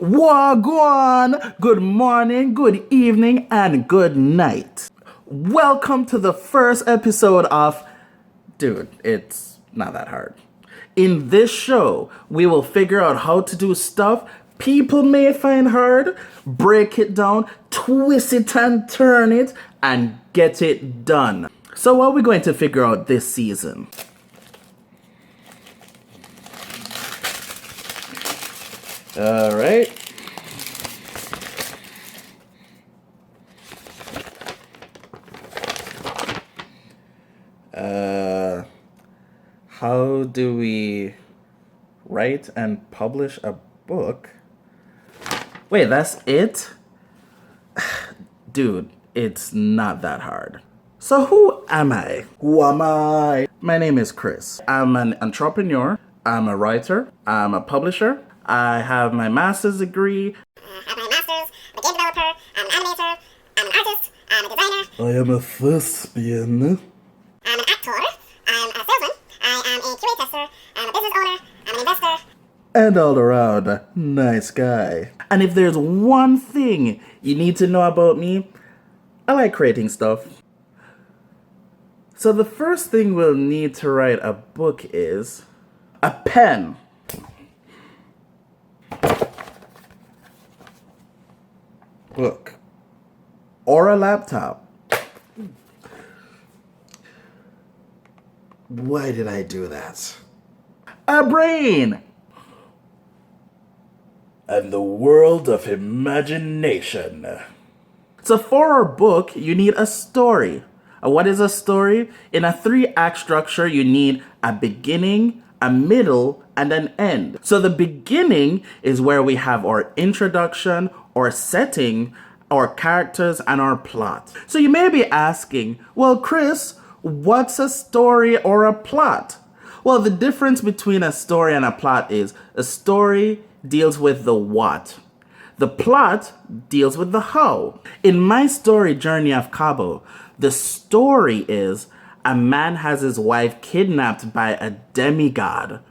Wagwan! Good morning, good evening, and good night. Welcome to the first episode of... Dude, it's not that hard. In this show, we will figure out how to do stuff people may find hard, break it down, twist it and turn it, and get it done. So what are we going to figure out this season? All right. How do we write and publish a book? Wait, that's it? Dude, it's not that hard. So who am I? Who am I? My name is Chris. I'm an entrepreneur. I'm a writer. I'm a publisher. I have my master's degree. I have my master's, I'm a game developer, I'm an animator, I'm an artist, I'm a designer. I am a thespian. I'm an actor, I'm a salesman, I am a QA tester, I'm a business owner, I'm an investor. And all around, nice guy. And if there's one thing you need to know about me, I like creating stuff. So the first thing we'll need to write a book is a pen. Book. Or a laptop. Why did I do that? A brain! And the world of imagination. So for our book, you need a story. What is a story? In a 3-act structure, you need a beginning, a middle, and an end. So the beginning is where we have our introduction, our setting, our characters, and our plot. So you may be asking, well, Chris, what's a story or a plot? Well, the difference between a story and a plot is a story deals with the what. The plot deals with the how. In my story, Journey of Cabo, the story is a man has his wife kidnapped by a demigod.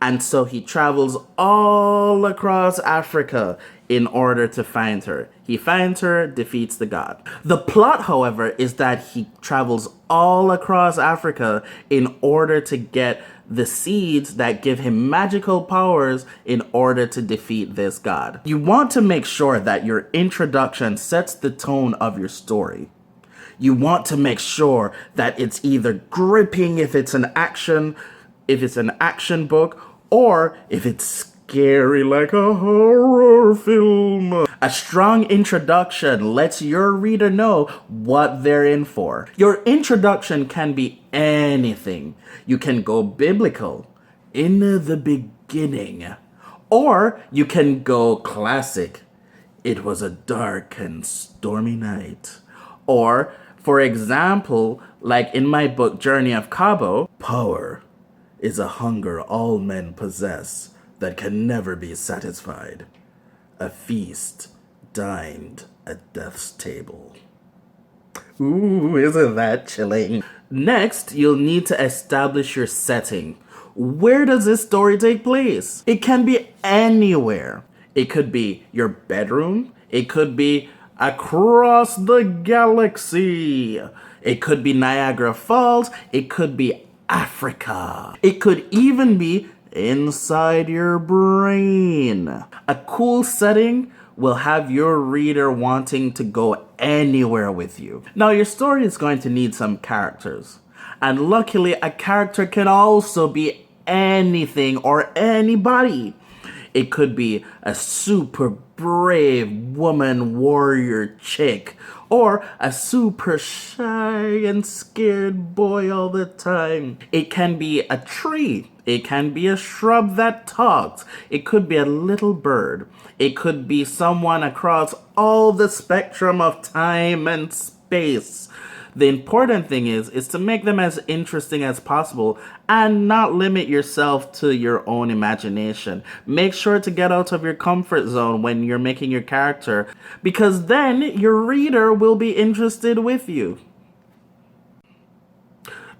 And so he travels all across Africa in order to find her. He finds her, defeats the god. The plot, however, is that he travels all across Africa in order to get the seeds that give him magical powers in order to defeat this god. You want to make sure that your introduction sets the tone of your story. You want to make sure that it's either gripping if it's an action book, or if it's scary like a horror film. A strong introduction lets your reader know what they're in for. Your introduction can be anything. You can go biblical, in the beginning, or you can go classic. It was a dark and stormy night. Or, for example, like in my book, Journey of Cabo, power is a hunger all men possess that can never be satisfied. A feast dined at death's table. Ooh, isn't that chilling? Next, you'll need to establish your setting. Where does this story take place? It can be anywhere. It could be your bedroom. It could be across the galaxy. It could be Niagara Falls. It could be Africa. It could even be inside your brain. A cool setting will have your reader wanting to go anywhere with you. Now, your story is going to need some characters. And luckily, a character can also be anything or anybody. It could be a super brave woman warrior chick, or a super shy and scared boy all the time. It can be a tree. It can be a shrub that talks. It could be a little bird. It could be someone across all the spectrum of time and space. The important thing is to make them as interesting as possible and not limit yourself to your own imagination. Make sure to get out of your comfort zone when you're making your character, because then your reader will be interested with you.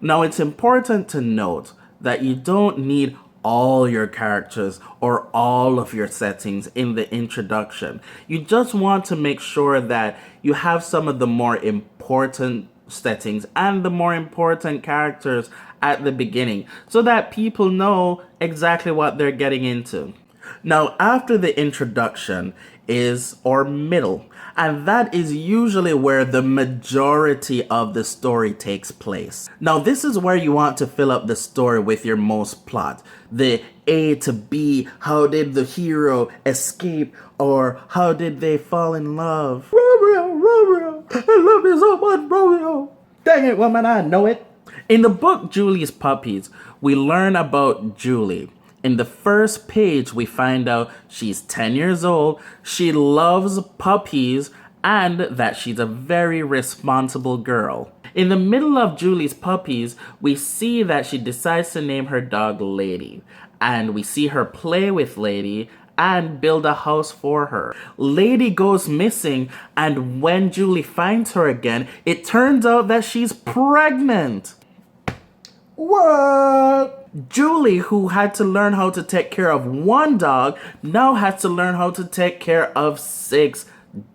Now, it's important to note that you don't need all your characters or all of your settings in the introduction. You just want to make sure that you have some of the more important settings and the more important characters at the beginning so that people know exactly what they're getting into. Now, after the introduction is our middle, and that is usually where the majority of the story takes place. Now, this is where you want to fill up the story with your most plot. The A to B, how did the hero escape, or how did they fall in love? Romeo, Romeo, I love you so much, Romeo. Dang it, woman, I know it. In the book Julie's Puppies, we learn about Julie. In the first page, we find out she's 10 years old, she loves puppies, and that she's a very responsible girl. In the middle of Julie's Puppies, we see that she decides to name her dog Lady, and we see her play with Lady and build a house for her. Lady goes missing, and when Julie finds her again, it turns out that she's pregnant. What? Julie, who had to learn how to take care of one dog, now has to learn how to take care of 6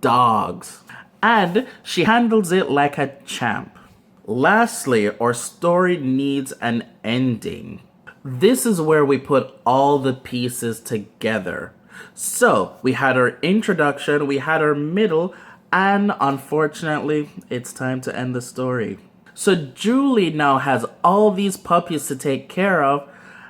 dogs. And she handles it like a champ. Lastly, our story needs an ending. This is where we put all the pieces together. So, we had our introduction, we had our middle, and unfortunately, it's time to end the story. So Julie now has all these puppies to take care of,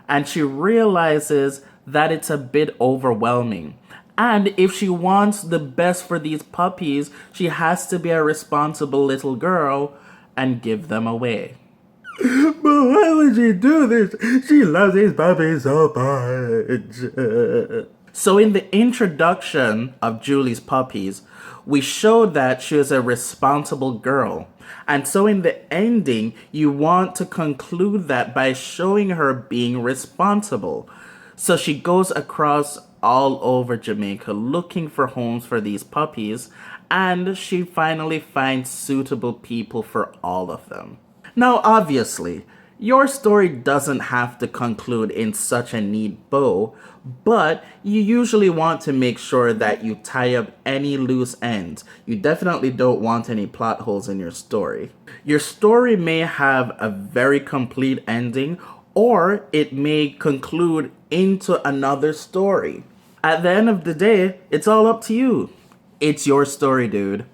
and she realizes that it's a bit overwhelming. And if she wants the best for these puppies, she has to be a responsible little girl and give them away. But why would she do this? She loves these puppies so much. So in the introduction of Julie's Puppies, we showed that she was a responsible girl. And so in the ending, you want to conclude that by showing her being responsible. So she goes across all over Jamaica looking for homes for these puppies, and she finally finds suitable people for all of them. Now, obviously, your story doesn't have to conclude in such a neat bow, but you usually want to make sure that you tie up any loose ends. You definitely don't want any plot holes in your story. Your story may have a very complete ending, or it may conclude into another story. At the end of the day, it's all up to you. It's your story, dude.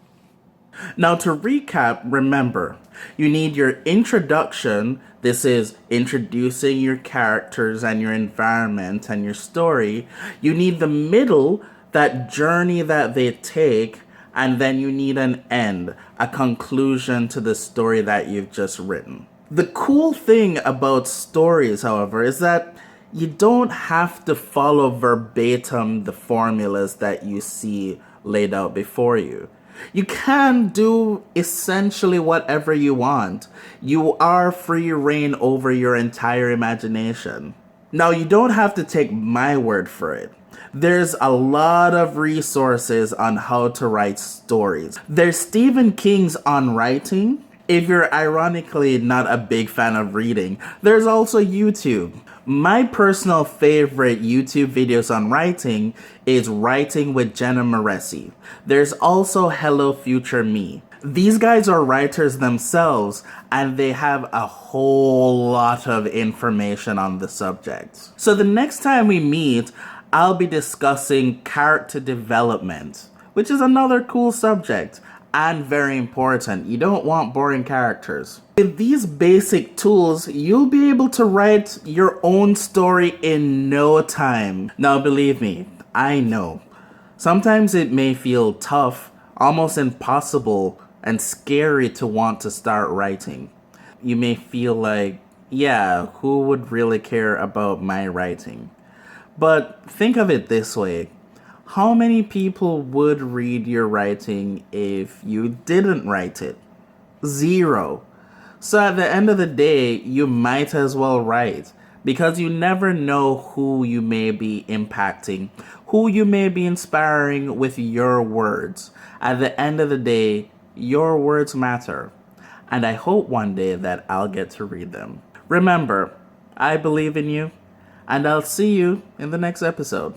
Now, to recap, remember, you need your introduction. This is introducing your characters and your environment and your story. You need the middle, that journey that they take, and then you need an end, a conclusion to the story that you've just written. The cool thing about stories, however, is that you don't have to follow verbatim the formulas that you see laid out before you. You can do essentially whatever you want. You are free reign over your entire imagination. Now, you don't have to take my word for it. There's a lot of resources on how to write stories. There's Stephen King's On Writing. If you're ironically not a big fan of reading, there's also YouTube. My personal favorite YouTube videos on writing is Writing with Jenna Moresi. There's also Hello Future Me. These guys are writers themselves, and they have a whole lot of information on the subject. So the next time we meet, I'll be discussing character development, which is another cool subject and very important. You don't want boring characters. With these basic tools, you'll be able to write your own story in no time. Now, believe me, I know. Sometimes it may feel tough, almost impossible, and scary to want to start writing. You may feel like, yeah, who would really care about my writing? But think of it this way. How many people would read your writing if you didn't write it? 0. So at the end of the day, you might as well write, because you never know who you may be impacting, who you may be inspiring with your words. At the end of the day, your words matter. And I hope one day that I'll get to read them. Remember, I believe in you. and I'll see you in the next episode.